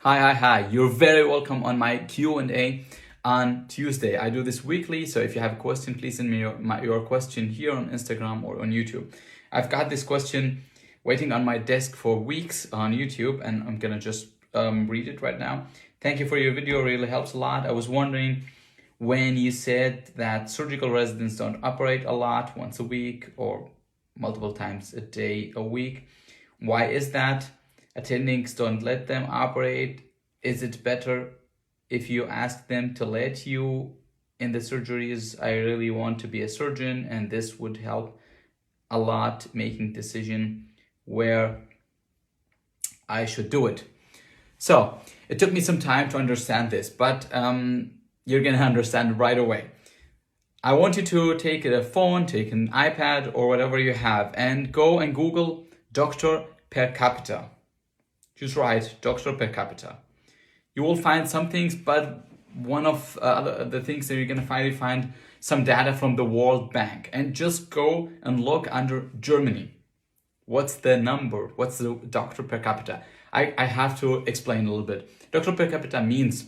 Hi. You're very welcome on my Q&A on Tuesday. I do this weekly, so if you have a question, please send me your question here on Instagram or on YouTube. I've got this question waiting on my desk for weeks on YouTube, and I'm gonna just read it right now. Thank you for your video, really helps a lot. I was wondering when you said that surgical residents don't operate a lot, once a week or multiple times a day, a week. Why is that? Attendings don't let them operate. Is it better if you ask them to let you in the surgeries? I really want to be a surgeon, and this would help a lot making decision where I should do it. So it took me some time to understand this, but you're gonna understand right away. I want you to take a phone, take an iPad or whatever you have, and go and Google doctor per capita. Just write doctor per capita. You will find some things, but one of the things that you're gonna find some data from the World Bank, and just go and look under Germany. What's the number? What's the doctor per capita? I have to explain a little bit. Doctor per capita means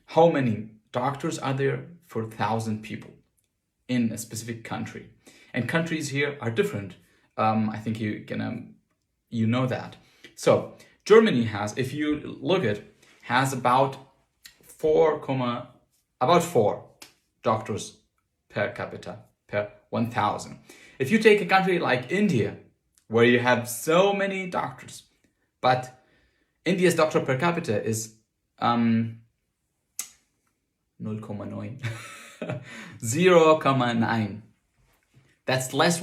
how many doctors are there for 1,000 people in a specific country. And countries here are different. I think you know that. So Germany has, if you look at, has about 4 doctors per capita per 1,000. If you take a country like India, where you have so many doctors, but India's doctor per capita is 0.9 0.9. That's less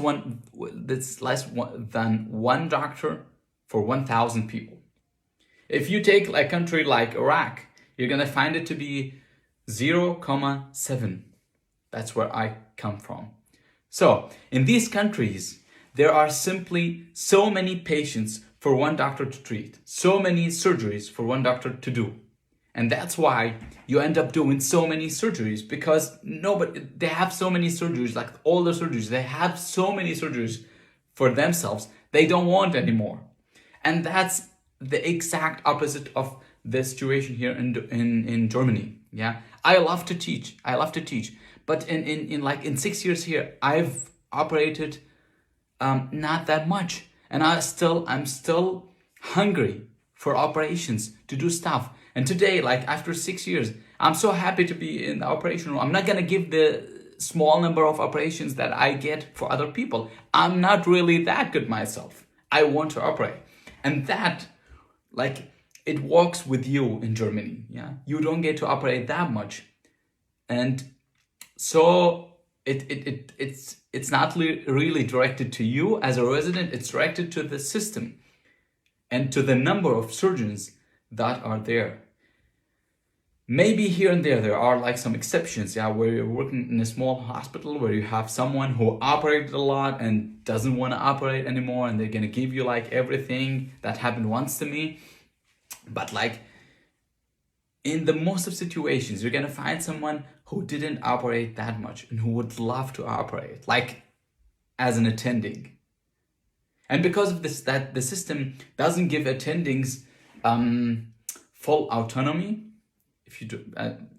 than one doctor for 1,000 people. If you take a country like Iraq, you're gonna find it to be 0.7. That's where I come from. So in these countries, there are simply so many patients for one doctor to treat, so many surgeries for one doctor to do. And that's why you end up doing so many surgeries, because they have so many surgeries, like all the surgeries, they have so many surgeries for themselves, they don't want anymore. And that's the exact opposite of the situation here in Germany. Yeah, I love to teach, but in 6 years here, I've operated not that much, and I'm still hungry for operations to do stuff. And today, after 6 years, I'm so happy to be in the operation room. I'm not gonna give the small number of operations that I get for other people. I'm not really that good myself. I want to operate, and that, it works with you in Germany. Yeah, you don't get to operate that much, and so it's not really directed to you as a resident. It's directed to the system and to the number of surgeons that are there. Maybe here and there are some exceptions, yeah, where you're working in a small hospital where you have someone who operated a lot and doesn't want to operate anymore, and they're gonna give you everything. That happened once to me. But in the most of situations, you're gonna find someone who didn't operate that much and who would love to operate, as an attending. And because of this, that the system doesn't give attendings full autonomy. If you do,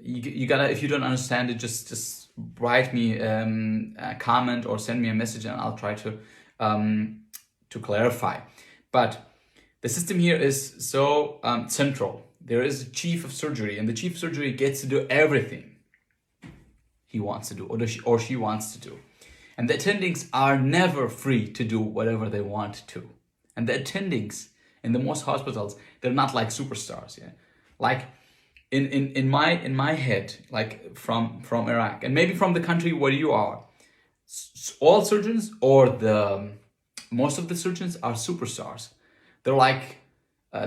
if you don't understand it, just write me a comment or send me a message, and I'll try to clarify. But the system here is so central. There is a chief of surgery, and the chief of surgery gets to do everything he wants to do, or she wants to do. And the attendings are never free to do whatever they want to. And the attendings in the most hospitals, they're not like superstars. Yeah, in my head, from Iraq, and maybe from the country where you are, all surgeons or most of the surgeons are superstars. They're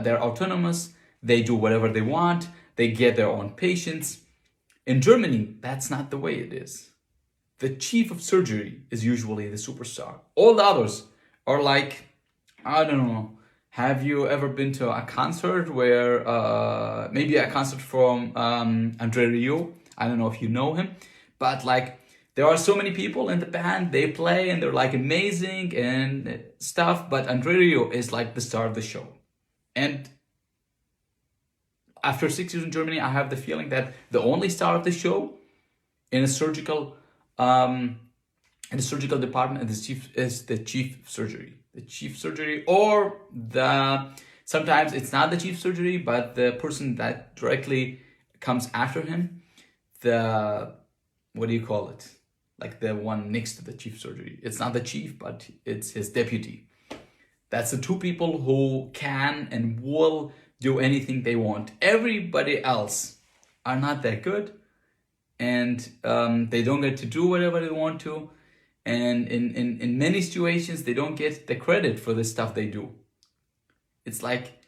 they're autonomous. They do whatever they want. They get their own patients. In Germany, that's not the way it is. The chief of surgery is usually the superstar. All the others are I don't know. Have you ever been to a concert where, maybe a concert from Andre Rieu? I don't know if you know him, but there are so many people in the band, they play and they're amazing and stuff, but Andre Rieu is the star of the show. And After 6 years in Germany, I have the feeling that the only star of the show in a surgical department is the chief surgery, or sometimes it's not the chief surgery, but the person that directly comes after him, what do you call it? Like the one next to the chief surgery. It's not the chief, but it's his deputy. That's the two people who can and will do anything they want. Everybody else are not that good, and they don't get to do whatever they want to. And in many situations, they don't get the credit for the stuff they do. It's like,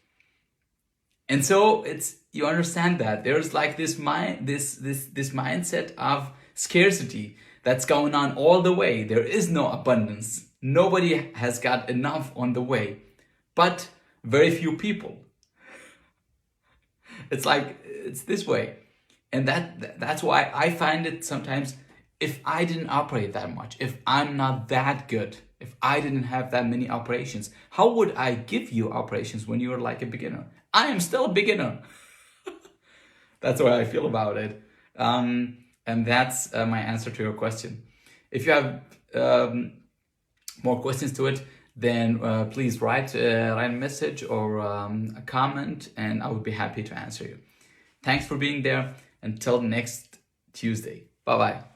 and so you understand that there's like this mindset of scarcity that's going on all the way. There is no abundance. Nobody has got enough on the way, but very few people. It's like, it's this way. And that's why I find it sometimes, if I didn't operate that much, if I'm not that good, if I didn't have that many operations, how would I give you operations when you're like a beginner? I am still a beginner. That's the way I feel about it. And that's my answer to your question. If you have more questions to it, then please write a message or a comment, and I would be happy to answer you. Thanks for being there. Until next Tuesday. Bye-bye.